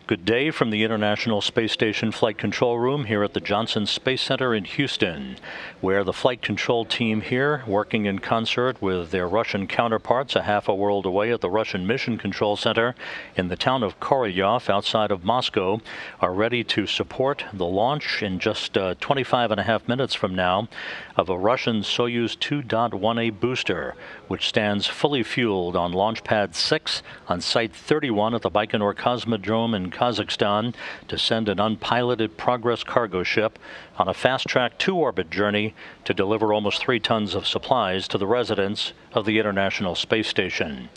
Good day from the International Space Station Flight Control Room here at the Johnson Space Center in Houston, where the flight control team here, working in concert with their Russian counterparts a half a world away at the Russian Mission Control Center in the town of Korolyov outside of Moscow, are ready to support the launch in just 25.5 minutes from now of a Russian Soyuz 2.1A booster, which stands fully fueled on Launch Pad 6 on Site 31 at the Baikonur Cosmodrome in Kazakhstan to send an unpiloted Progress cargo ship on a fast-track two-orbit journey to deliver almost 3 tons of supplies to the residents of the International Space Station.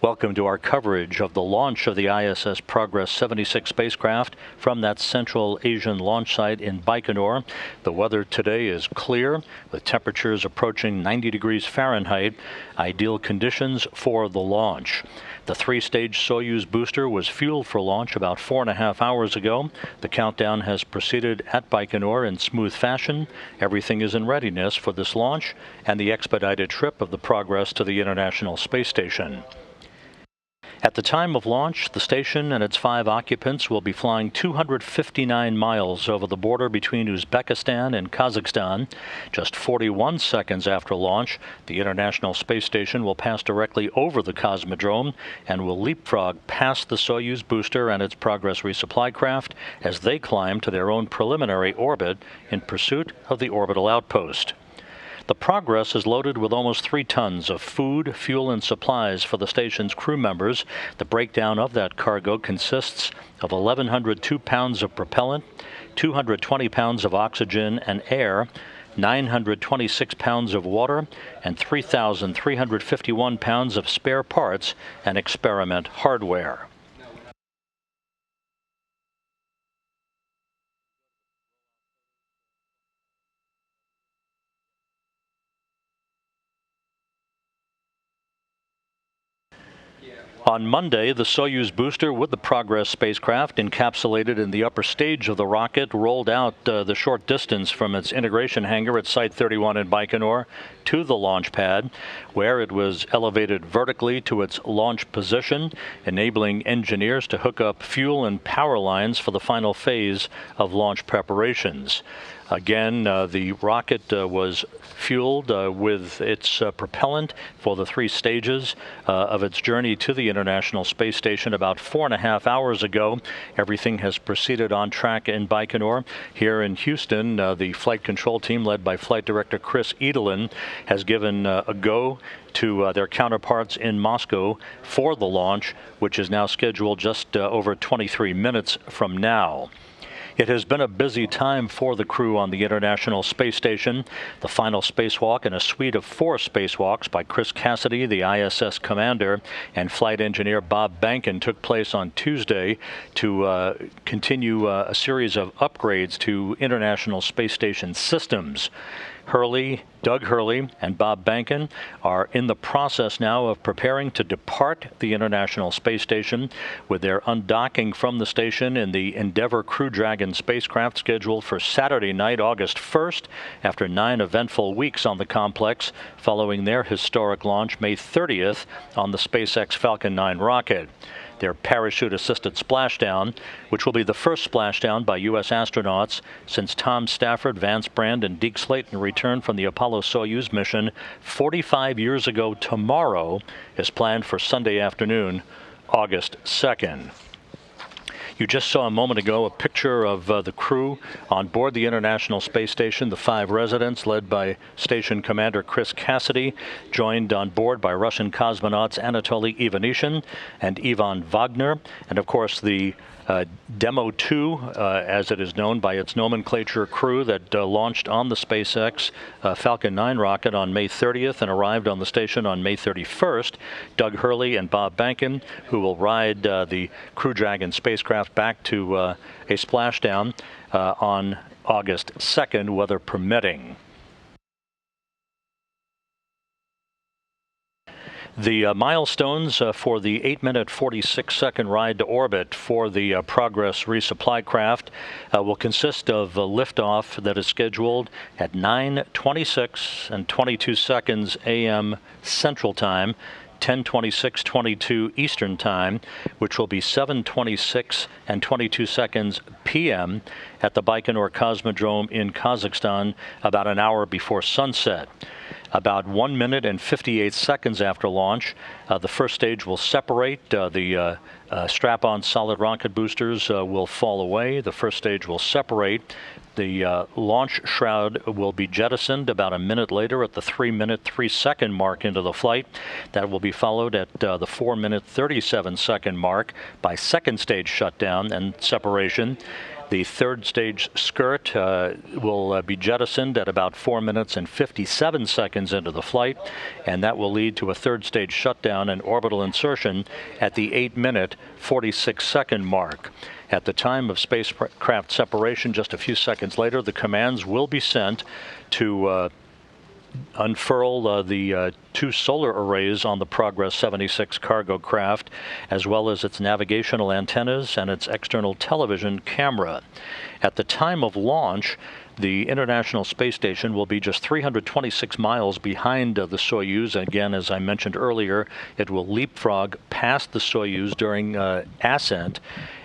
Welcome to our coverage of the launch of the ISS Progress 76 spacecraft from that Central Asian launch site in Baikonur. The weather today is clear, with temperatures approaching 90 degrees Fahrenheit, ideal conditions for the launch. The 3-stage Soyuz booster was fueled for launch about 4.5 hours ago. The countdown has proceeded at Baikonur in smooth fashion. Everything is in readiness for this launch and the expedited trip of the Progress to the International Space Station. At the time of launch, the station and its 5 occupants will be flying 259 miles over the border between Uzbekistan and Kazakhstan. Just 41 seconds after launch, the International Space Station will pass directly over the Cosmodrome and will leapfrog past the Soyuz booster and its Progress resupply craft as they climb to their own preliminary orbit in pursuit of the orbital outpost. The Progress is loaded with almost 3 tons of food, fuel, and supplies for the station's crew members. The breakdown of that cargo consists of 1,102 pounds of propellant, 220 pounds of oxygen and air, 926 pounds of water, and 3,351 pounds of spare parts and experiment hardware. On Monday, the Soyuz booster with the Progress spacecraft, encapsulated in the upper stage of the rocket, rolled out the short distance from its integration hangar at Site 31 in Baikonur to the launch pad, where it was elevated vertically to its launch position, enabling engineers to hook up fuel and power lines for the final phase of launch preparations. Again, the rocket was fueled with its propellant for the 3 stages of its journey to the International Space Station about 4.5 hours ago. Everything has proceeded on track in Baikonur. Here in Houston, the flight control team, led by Flight Director Chris Edelin, has given a go to their counterparts in Moscow for the launch, which is now scheduled just over 23 minutes from now. It has been a busy time for the crew on the International Space Station. The final spacewalk in a suite of 4 spacewalks by Chris Cassidy, the ISS commander, and flight engineer Bob Behnken took place on Tuesday to continue a series of upgrades to International Space Station systems. Doug Hurley and Bob Behnken are in the process now of preparing to depart the International Space Station, with their undocking from the station in the Endeavour Crew Dragon spacecraft scheduled for Saturday night, August 1st, after 9 eventful weeks on the complex, following their historic launch May 30th on the SpaceX Falcon 9 rocket. Their parachute-assisted splashdown, which will be the first splashdown by U.S. astronauts since Tom Stafford, Vance Brand, and Deke Slayton returned from the Apollo-Soyuz mission 45 years ago tomorrow, is planned for Sunday afternoon, August 2nd. You just saw a moment ago a picture of the crew on board the International Space Station, the 5 residents led by Station Commander Chris Cassidy, joined on board by Russian cosmonauts Anatoly Ivanishin and Ivan Wagner, and of course the Demo 2, as it is known by its nomenclature, crew that launched on the SpaceX Falcon 9 rocket on May 30th and arrived on the station on May 31st, Doug Hurley and Bob Behnken, who will ride the Crew Dragon spacecraft back to a splashdown on August 2nd, weather permitting. The milestones for the 8-minute 46-second ride to orbit for the Progress resupply craft will consist of a liftoff that is scheduled at 9:26 and 22 seconds a.m. Central Time, 10:26:22 Eastern Time, which will be 7:26 and 22 seconds p.m. at the Baikonur Cosmodrome in Kazakhstan, about an hour before sunset. About 1 minute and 58 seconds after launch, the first stage will separate. The strap-on solid rocket boosters will fall away. The first stage will separate. The launch shroud will be jettisoned about a minute later at the 3-minute 3-second mark into the flight. That will be followed at the 4-minute 37-second mark by second stage shutdown and separation. The third stage skirt will be jettisoned at about 4 minutes and 57 seconds into the flight, and that will lead to a third stage shutdown and orbital insertion at the 8-minute 46-second mark. At the time of spacecraft separation, just a few seconds later, the commands will be sent to unfurl the two solar arrays on the Progress 76 cargo craft, as well as its navigational antennas and its external television camera. At the time of launch, the International Space Station will be just 326 miles behind the Soyuz. Again, as I mentioned earlier, it will leapfrog past the Soyuz during ascent,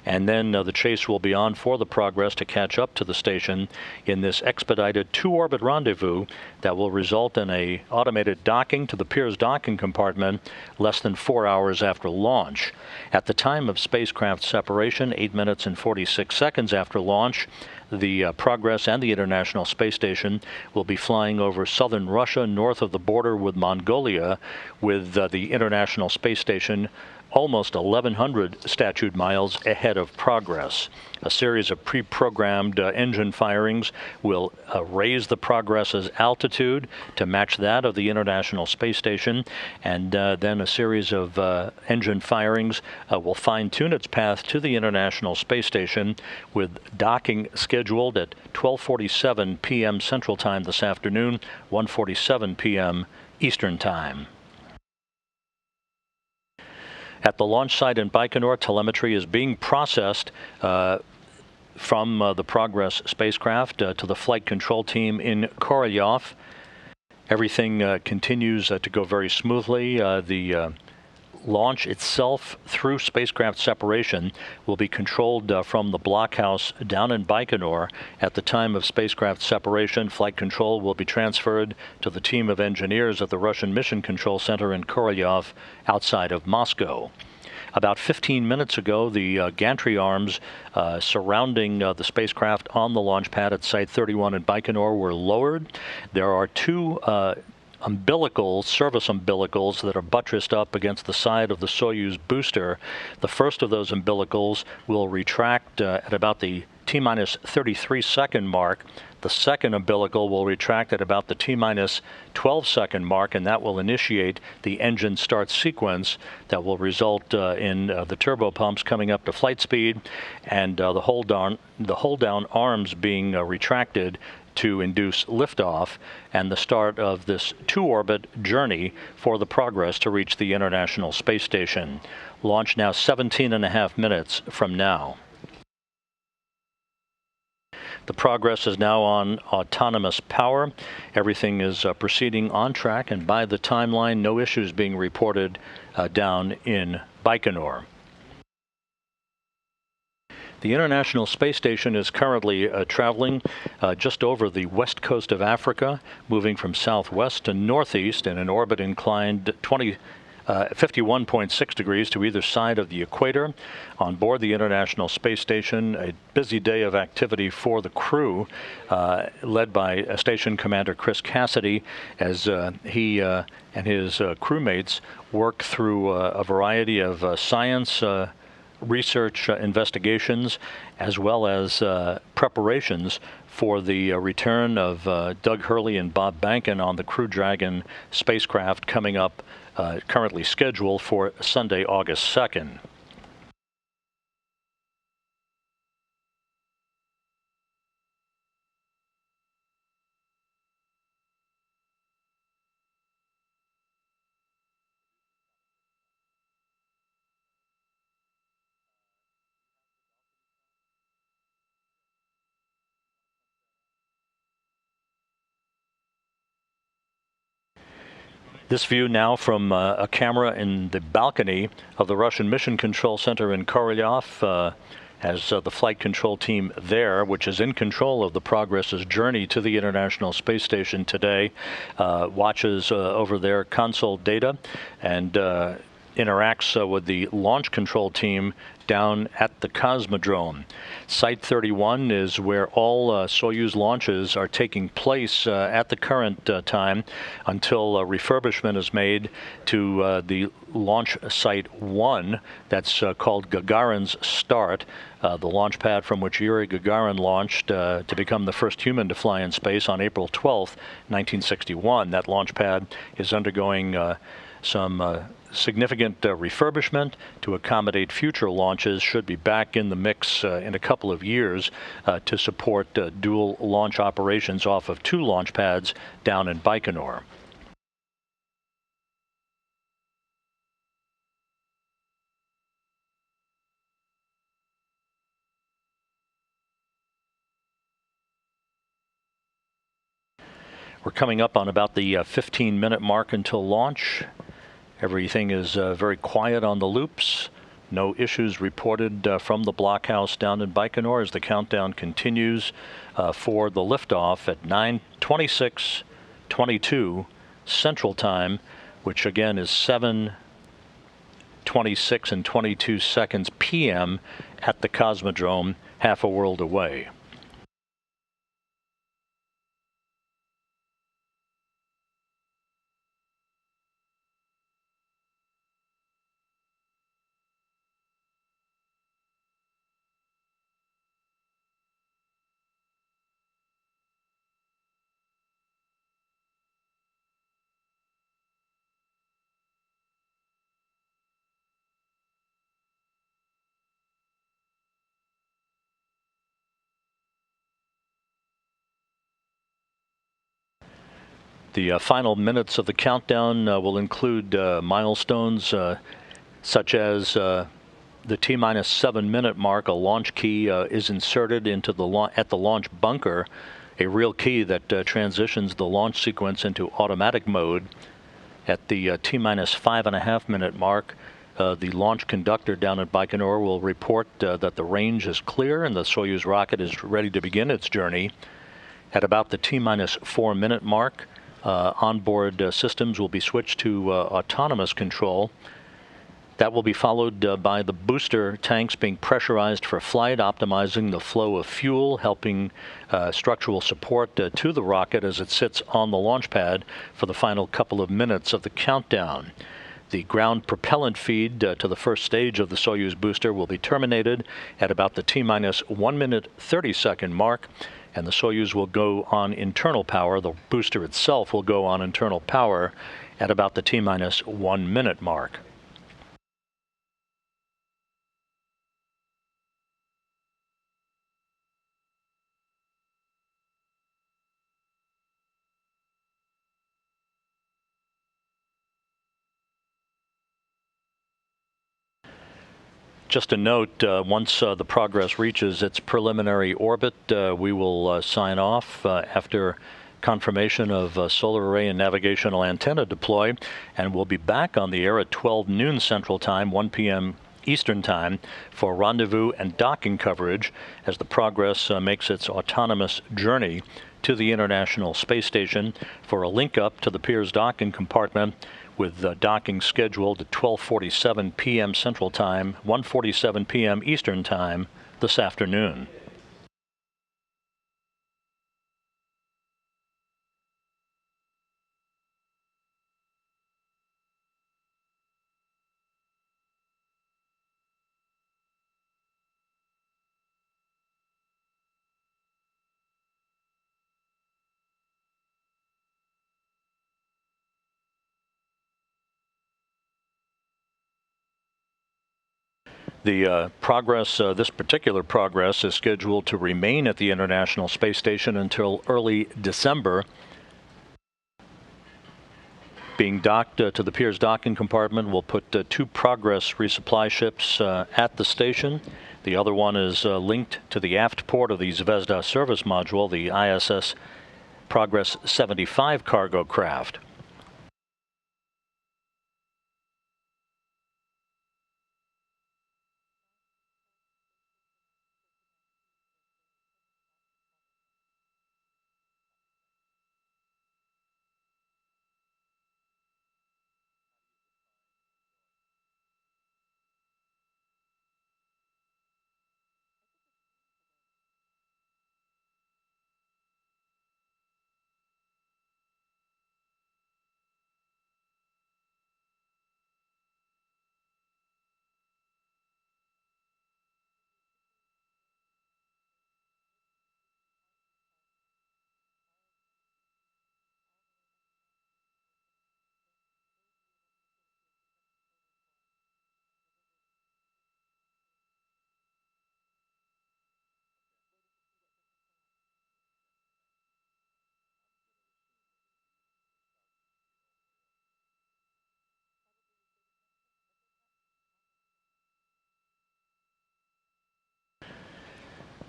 and then the chase will be on for the Progress to catch up to the station in this expedited two-orbit rendezvous that will result in a automated docking to the Pirs Docking Compartment less than 4 hours after launch. At the time of spacecraft separation, 8 minutes and 46 seconds after launch, the Progress and the International Space Station will be flying over southern Russia, north of the border with Mongolia, with the International Space Station almost 1,100 statute miles ahead of Progress. A series of pre-programmed engine firings will raise the Progress's altitude to match that of the International Space Station, and then a series of engine firings will fine-tune its path to the International Space Station, with docking scheduled at 12:47 p.m. Central Time this afternoon, 1:47 p.m. Eastern Time. At the launch site in Baikonur, telemetry is being processed from the Progress spacecraft to the flight control team in Korolyov. Everything continues to go very smoothly. The launch itself through spacecraft separation will be controlled from the blockhouse down in Baikonur. At the time of spacecraft separation, flight control will be transferred to the team of engineers at the Russian Mission Control Center in Korolyov outside of Moscow. About 15 minutes ago, the gantry arms surrounding the spacecraft on the launch pad at Site 31 in Baikonur were lowered. There are two service umbilicals that are buttressed up against the side of the Soyuz booster. The first of those umbilicals will retract at about the T-minus 33-second mark. The second umbilical will retract at about the T-minus 12-second mark, and that will initiate the engine start sequence that will result in the turbo pumps coming up to flight speed and the hold down arms being retracted to induce liftoff and the start of this two-orbit journey for the Progress to reach the International Space Station. Launch now 17.5 minutes from now. The Progress is now on autonomous power. Everything is proceeding on track, and by the timeline, no issues being reported down in Baikonur. The International Space Station is currently traveling just over the west coast of Africa, moving from southwest to northeast in an orbit inclined 51.6 degrees to either side of the equator. On board the International Space Station, a busy day of activity for the crew, led by Station Commander Chris Cassidy, as he and his crewmates work through a variety of science research investigations, as well as preparations for the return of Doug Hurley and Bob Behnken on the Crew Dragon spacecraft coming up, currently scheduled for Sunday, August 2nd. This view now from a camera in the balcony of the Russian Mission Control Center in Korolyov, as the flight control team there, which is in control of the Progress's journey to the International Space Station today, watches over their console data and interacts with the launch control team down at the Cosmodrome. Site 31 is where all Soyuz launches are taking place at the current time until refurbishment is made to the launch site 1, that's called Gagarin's Start, the launch pad from which Yuri Gagarin launched to become the first human to fly in space on April 12th, 1961. That launch pad is undergoing some significant refurbishment to accommodate future launches, should be back in the mix in a couple of years to support dual launch operations off of 2 launch pads down in Baikonur. We're coming up on about the 15-minute mark until launch. Everything is very quiet on the loops. No issues reported from the blockhouse down in Baikonur as the countdown continues for the liftoff at 9:26:22 Central Time, which again is 7:26 and 22 seconds p.m. at the Cosmodrome, half a world away. The final minutes of the countdown will include milestones such as the T-minus 7-minute mark. A launch key is inserted into at the launch bunker, a real key that transitions the launch sequence into automatic mode. At the T-minus 5.5-minute mark, the launch conductor down at Baikonur will report that the range is clear and the Soyuz rocket is ready to begin its journey. At about the T-minus 4-minute mark, onboard systems will be switched to autonomous control. That will be followed by the booster tanks being pressurized for flight, optimizing the flow of fuel, helping structural support to the rocket as it sits on the launch pad for the final couple of minutes of the countdown. The ground propellant feed to the first stage of the Soyuz booster will be terminated at about the T-minus 1-minute 30-second mark, and the Soyuz will go on internal power. The booster itself will go on internal power at about the T-minus 1-minute mark. Just a note, once the Progress reaches its preliminary orbit, we will sign off after confirmation of solar array and navigational antenna deploy, and we'll be back on the air at 12 noon Central Time, 1 p.m. Eastern Time, for rendezvous and docking coverage as the Progress makes its autonomous journey to the International Space Station for a link up to the Pirs Docking Compartment, with docking scheduled at 12:47 p.m. Central Time, 1:47 p.m. Eastern Time this afternoon. The Progress, this particular Progress, is scheduled to remain at the International Space Station until early December. Being docked to the Pirs Docking Compartment will put 2 Progress resupply ships at the station. The other one is linked to the aft port of the Zvezda service module, the ISS Progress 75 cargo craft.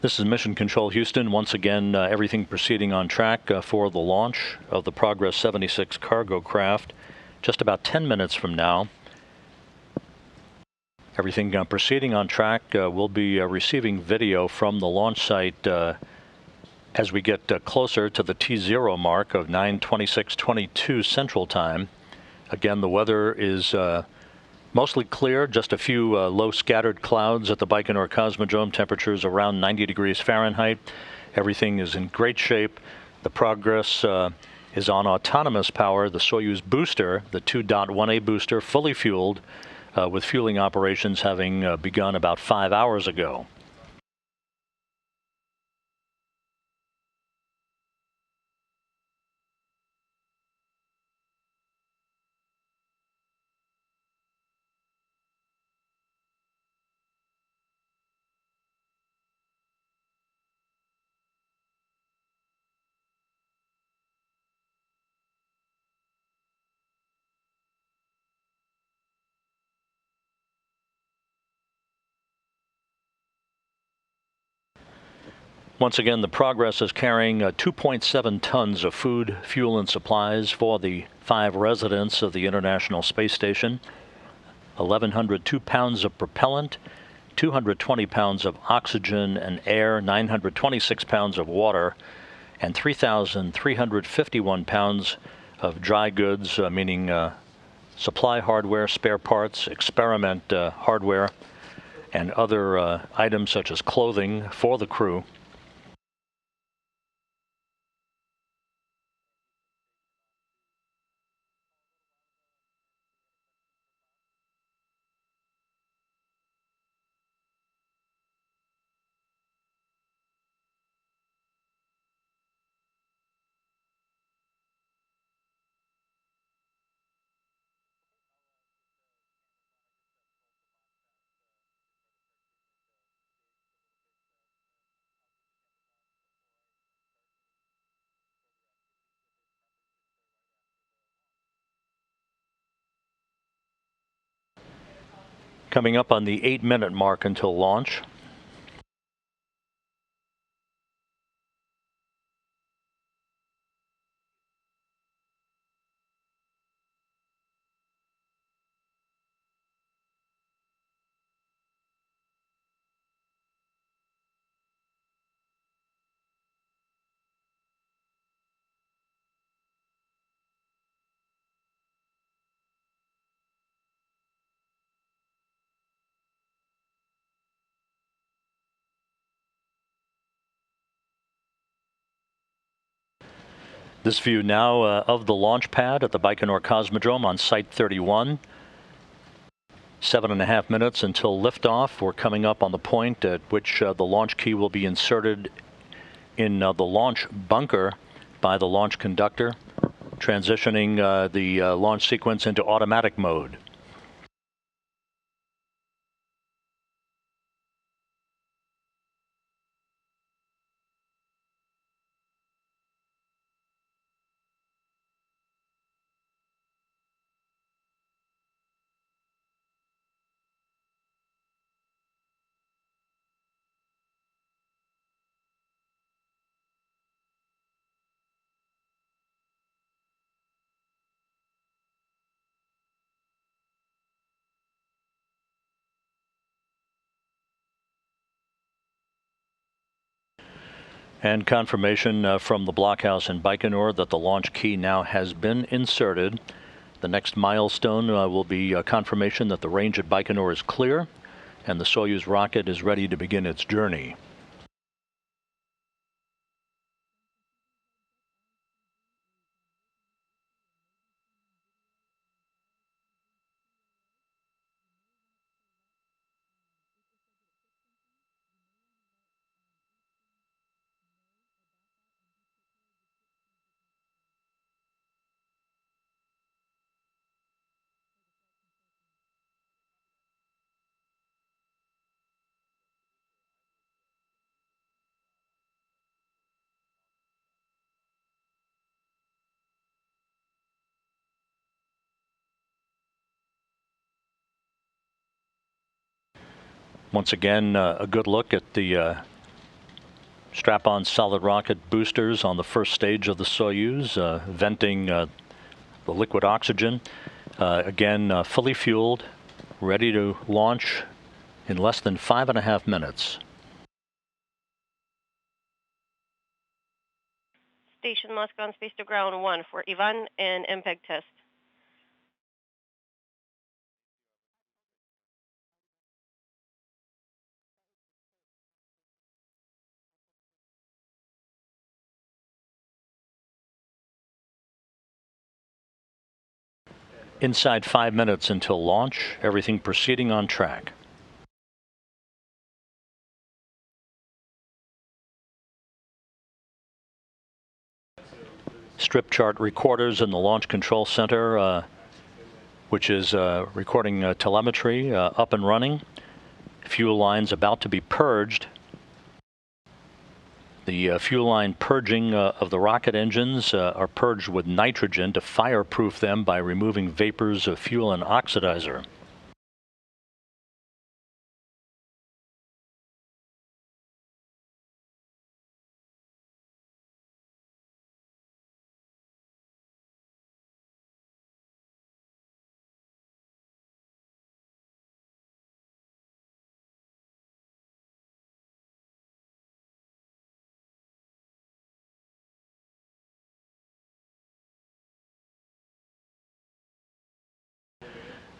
This is Mission Control Houston. Once again, everything proceeding on track for the launch of the Progress 76 cargo craft just about 10 minutes from now. Everything proceeding on track. We'll be receiving video from the launch site as we get closer to the T0 mark of 9:26:22 Central Time. Again, the weather is mostly clear, just a few low scattered clouds at the Baikonur Cosmodrome. Temperatures around 90 degrees Fahrenheit. Everything is in great shape. The Progress is on autonomous power. The Soyuz booster, the 2.1A booster, fully fueled, with fueling operations having begun about 5 hours ago. Once again, the Progress is carrying 2.7 tons of food, fuel, and supplies for the 5 residents of the International Space Station, 1,102 pounds of propellant, 220 pounds of oxygen and air, 926 pounds of water, and 3,351 pounds of dry goods, meaning supply hardware, spare parts, experiment hardware, and other items such as clothing for the crew. Coming up on the 8-minute mark until launch. This view now of the launch pad at the Baikonur Cosmodrome on Site 31. 7.5 minutes until liftoff. We're coming up on the point at which the launch key will be inserted in the launch bunker by the launch conductor, transitioning the launch sequence into automatic mode. And confirmation from the blockhouse in Baikonur that the launch key now has been inserted. The next milestone will be confirmation that the range at Baikonur is clear and the Soyuz rocket is ready to begin its journey. Once again, a good look at the strap-on solid rocket boosters on the first stage of the Soyuz, venting the liquid oxygen. Again, fully fueled, ready to launch in less than 5.5 minutes. Station Moscow on space to ground 1 for Ivan and MPEG test. Inside 5 minutes until launch, everything proceeding on track. Strip chart recorders in the Launch Control Center, which is recording telemetry, up and running. Fuel lines about to be purged. The fuel line purging of the rocket engines are purged with nitrogen to fireproof them by removing vapors of fuel and oxidizer.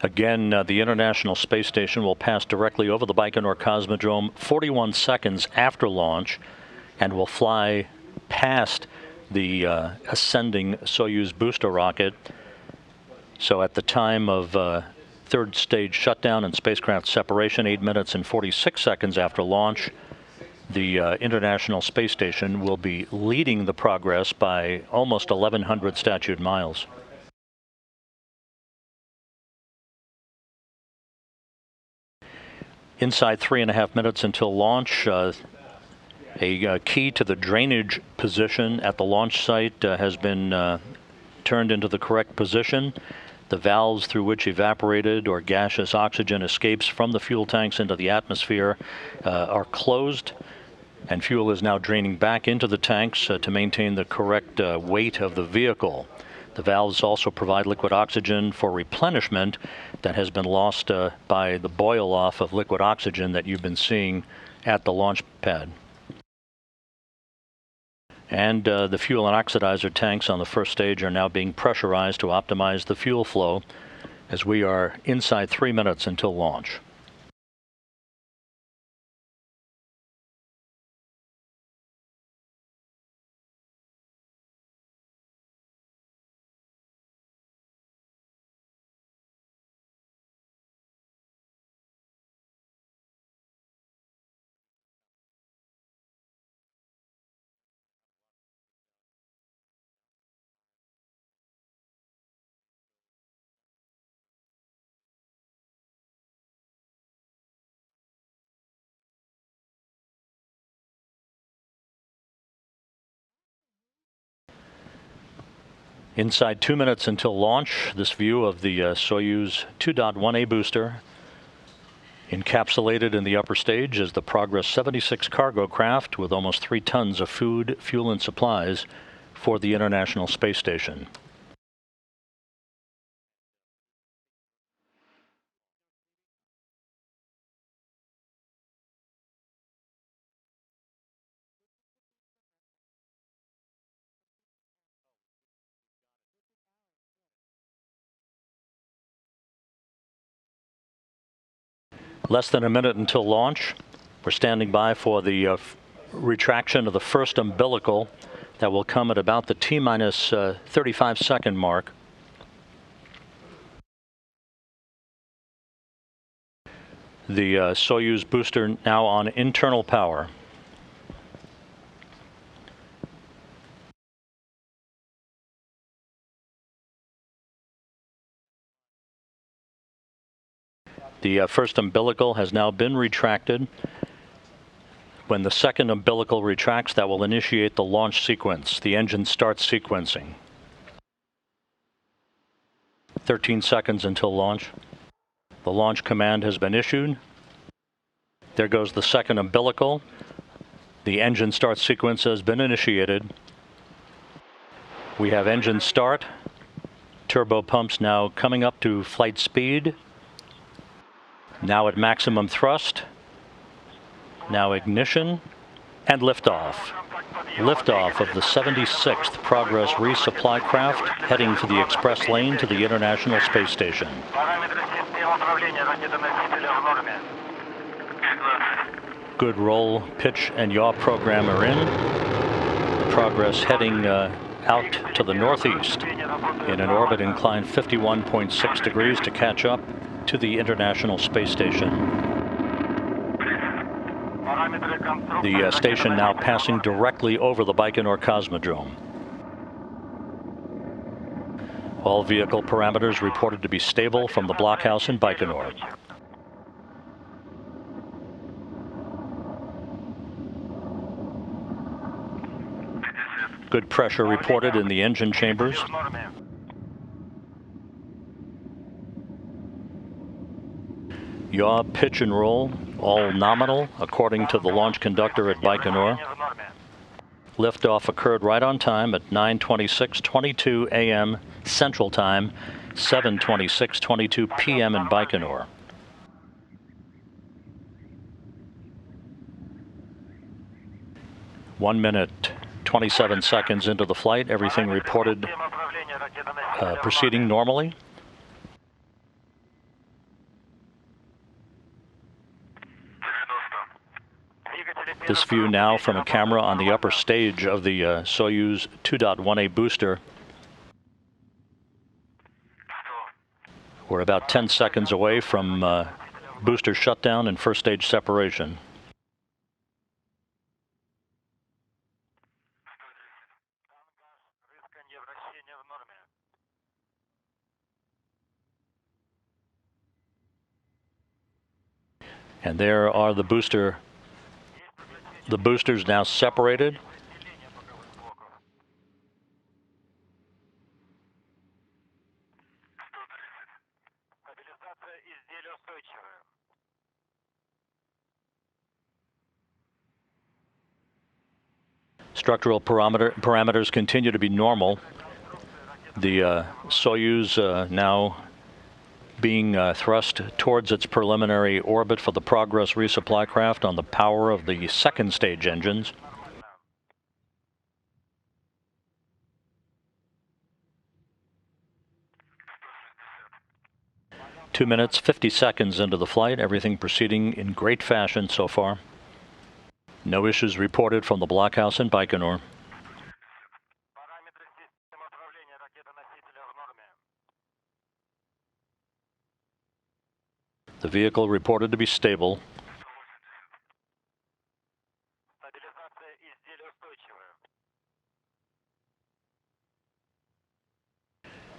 Again, the International Space Station will pass directly over the Baikonur Cosmodrome 41 seconds after launch and will fly past the ascending Soyuz booster rocket. So at the time of third stage shutdown and spacecraft separation, 8 minutes and 46 seconds after launch, the International Space Station will be leading the Progress by almost 1,100 statute miles. Inside 3.5 minutes until launch, a key to the drainage position at the launch site has been turned into the correct position. The valves through which evaporated or gaseous oxygen escapes from the fuel tanks into the atmosphere are closed, and fuel is now draining back into the tanks to maintain the correct weight of the vehicle. The valves also provide liquid oxygen for replenishment that has been lost by the boil-off of liquid oxygen that you've been seeing at the launch pad. And the fuel and oxidizer tanks on the first stage are now being pressurized to optimize the fuel flow as we are inside 3 minutes until launch. Inside 2 minutes until launch, this view of the Soyuz 2.1A booster encapsulated in the upper stage is the Progress 76 cargo craft with almost 3 tons of food, fuel, and supplies for the International Space Station. Less than a minute until launch. We're standing by for the retraction of the first umbilical that will come at about the T-minus 35 second mark. The Soyuz booster now on internal power. The first umbilical has now been retracted. When the second umbilical retracts, that will initiate the launch sequence. The engine starts sequencing. 13 seconds until launch. The launch command has been issued. There goes the second umbilical. The engine start sequence has been initiated. We have engine start. Turbo pumps now coming up to flight speed. Now at maximum thrust. Now ignition and liftoff. Liftoff of the 76th Progress resupply craft heading for the express lane to the International Space Station. Good roll, pitch, and yaw program are in. The Progress heading out to the northeast in an orbit inclined 51.6 degrees to catch up to the International Space Station. The station now passing directly over the Baikonur Cosmodrome. All vehicle parameters reported to be stable from the blockhouse in Baikonur. Good pressure reported in the engine chambers. Yaw, pitch, and roll, all nominal, according to the launch conductor at Baikonur. Liftoff occurred right on time at 9:26:22 a.m. Central Time, 7:26:22 p.m. in Baikonur. One minute, 27 seconds into the flight, everything reported proceeding normally. This view now from a camera on the upper stage of the Soyuz 2.1A booster. We're about 10 seconds away from booster shutdown and first stage separation. And there are the boosters now separated. Structural parameters continue to be normal. The Soyuz now being thrust towards its preliminary orbit for the Progress resupply craft on the power of the second stage engines. Two minutes, 50 seconds into the flight, everything proceeding in great fashion so far. No issues reported from the blockhouse in Baikonur. The vehicle reported to be stable.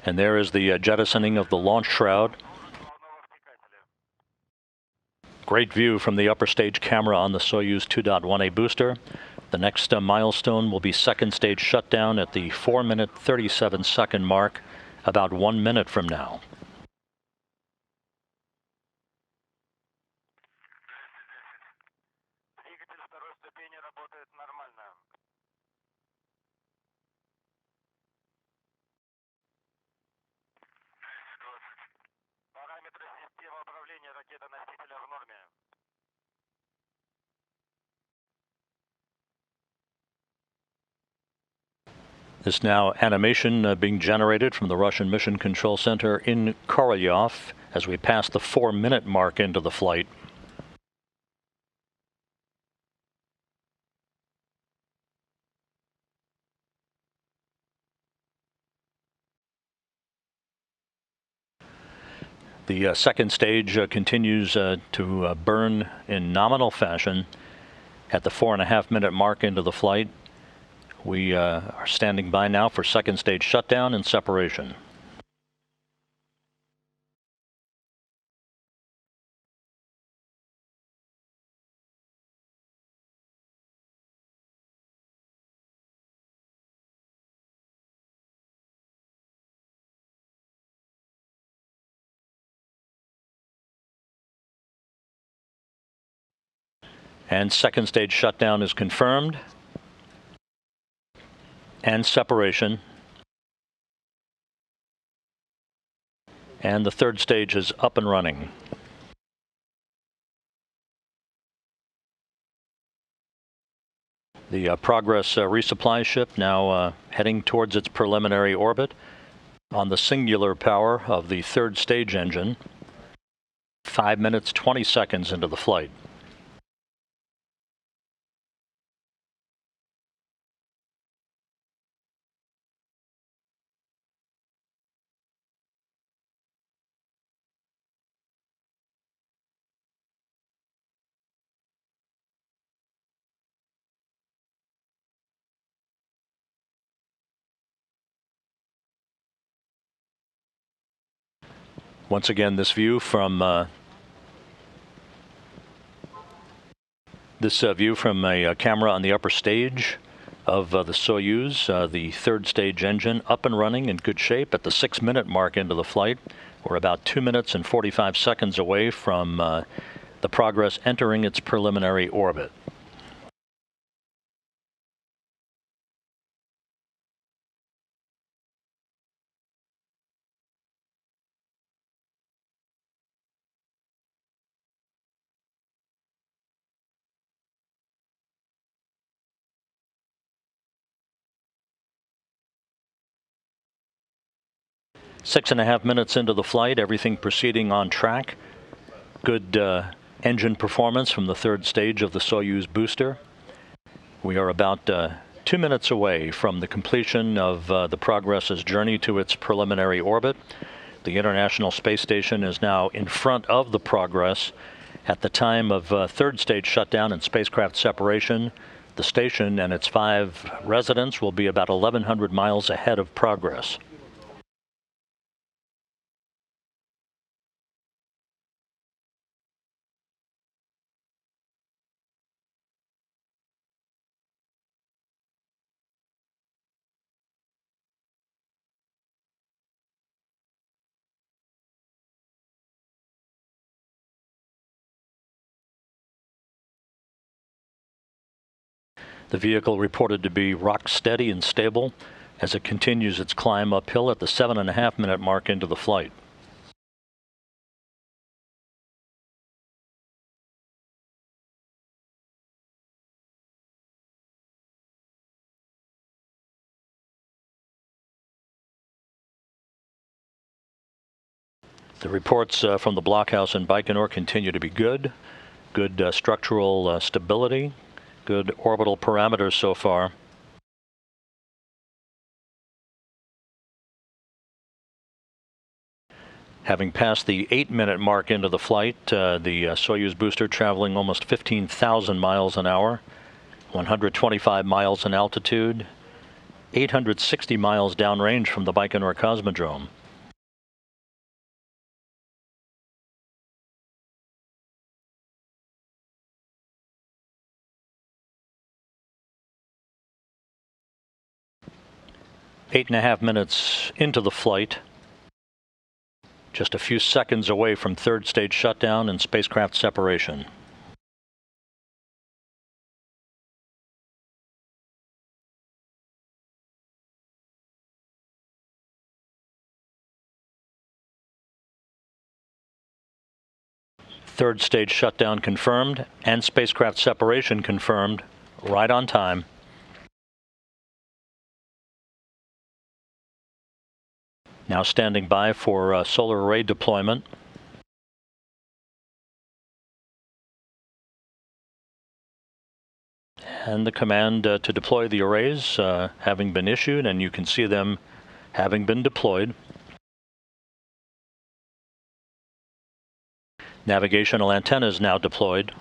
And there is the jettisoning of the launch shroud. Great view from the upper stage camera on the Soyuz 2.1A booster. The next milestone will be second stage shutdown at the 4-minute 37-second mark, about 1 minute from now. This now animation being generated from the Russian Mission Control Center in Korolyov as we pass the 4-minute mark into the flight. The second stage continues to burn in nominal fashion at the 4.5-minute mark into the flight. We are standing by now for second stage shutdown and separation. And second stage shutdown is confirmed. And separation. And the third stage is up and running. The Progress resupply ship now heading towards its preliminary orbit on the singular power of the third stage engine. 5 minutes, 20 seconds into the flight. Once again, this view from a camera on the upper stage of the Soyuz, the third stage engine up and running in good shape at the 6-minute mark into the flight. We're about 2 minutes and 45 seconds away from the Progress entering its preliminary orbit. Six and a half minutes into the flight, everything proceeding on track. Good engine performance from the third stage of the Soyuz booster. We are about 2 minutes away from the completion of the Progress's journey to its preliminary orbit. The International Space Station is now in front of the Progress. At the time of third stage shutdown and spacecraft separation, the station and its 5 residents will be about 1,100 miles ahead of Progress. The vehicle reported to be rock steady and stable as it continues its climb uphill at the 7.5-minute mark into the flight. The reports from the blockhouse in Baikonur continue to be good. Good structural stability. Good orbital parameters so far. Having passed the 8-minute mark into the flight, the Soyuz booster traveling almost 15,000 miles an hour, 125 miles in altitude, 860 miles downrange from the Baikonur Cosmodrome. Eight and a half minutes into the flight, just a few seconds away from third stage shutdown and spacecraft separation. Third stage shutdown confirmed and spacecraft separation confirmed, right on time. Now standing by for solar array deployment. And the command to deploy the arrays having been issued, and you can see them having been deployed. Navigational antennas now deployed.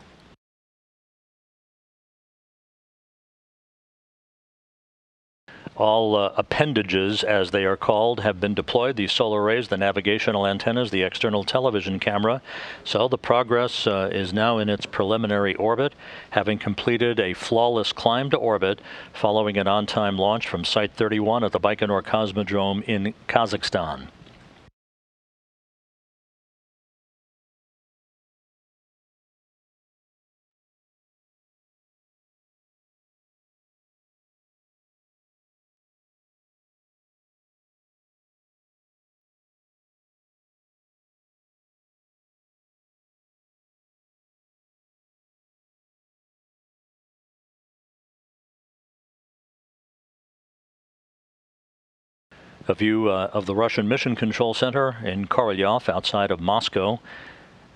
All appendages, as they are called, have been deployed. The solar arrays, the navigational antennas, the external television camera. So the Progress is now in its preliminary orbit, having completed a flawless climb to orbit following an on-time launch from Site 31 at the Baikonur Cosmodrome in Kazakhstan. A view of the Russian Mission Control Center in Korolyov outside of Moscow.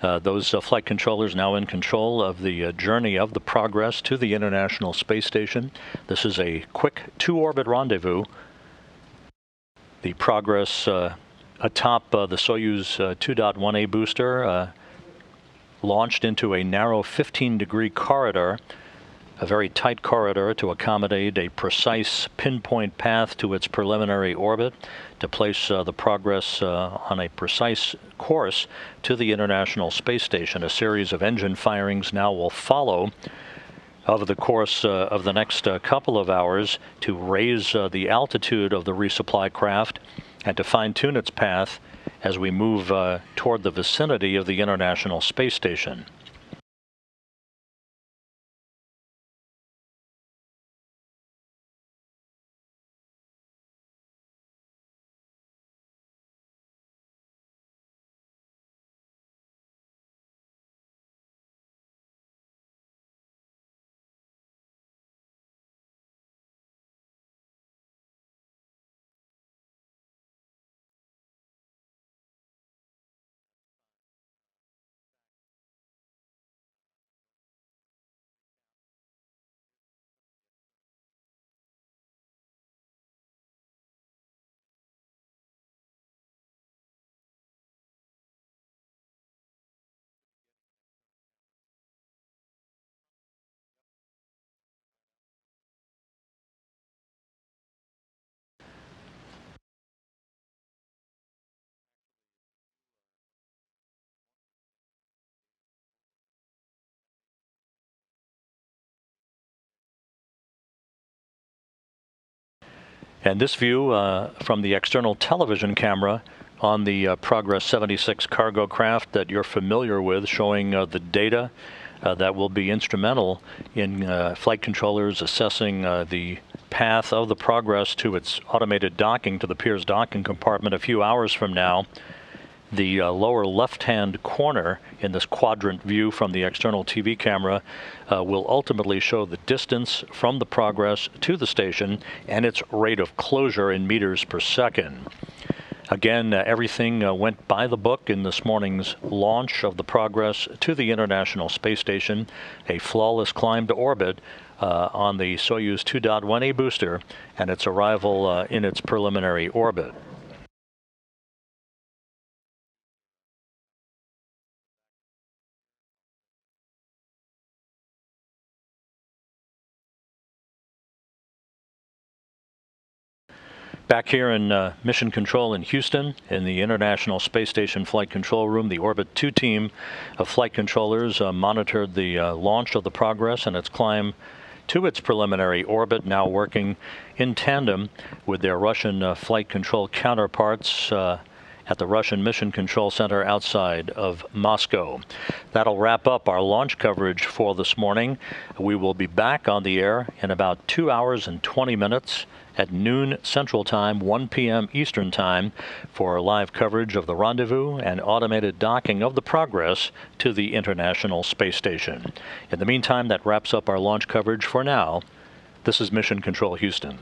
Those flight controllers now in control of the journey of the Progress to the International Space Station. This is a quick 2-orbit rendezvous. The Progress atop the Soyuz 2.1A booster launched into a narrow 15-degree corridor, a very tight corridor to accommodate a precise pinpoint path to its preliminary orbit, to place the Progress on a precise course to the International Space Station. A series of engine firings now will follow over the course of the next couple of hours to raise the altitude of the resupply craft and to fine-tune its path as we move toward the vicinity of the International Space Station. And this view from the external television camera on the Progress 76 cargo craft that you're familiar with, showing the data that will be instrumental in flight controllers assessing the path of the Progress to its automated docking to the Pirs Docking Compartment a few hours from now. The lower left-hand corner in this quadrant view from the external TV camera will ultimately show the distance from the Progress to the station and its rate of closure in meters per second. Again, everything went by the book in this morning's launch of the Progress to the International Space Station, a flawless climb to orbit on the Soyuz 2.1A booster, and its arrival in its preliminary orbit. Back here in Mission Control in Houston, in the International Space Station Flight Control Room, the Orbit 2 team of flight controllers monitored the launch of the Progress and its climb to its preliminary orbit, now working in tandem with their Russian flight control counterparts at the Russian Mission Control Center outside of Moscow. That'll wrap up our launch coverage for this morning. We will be back on the air in about 2 hours and 20 minutes at noon Central Time, 1 p.m. Eastern Time, for live coverage of the rendezvous and automated docking of the Progress to the International Space Station. In the meantime, that wraps up our launch coverage for now. This is Mission Control Houston.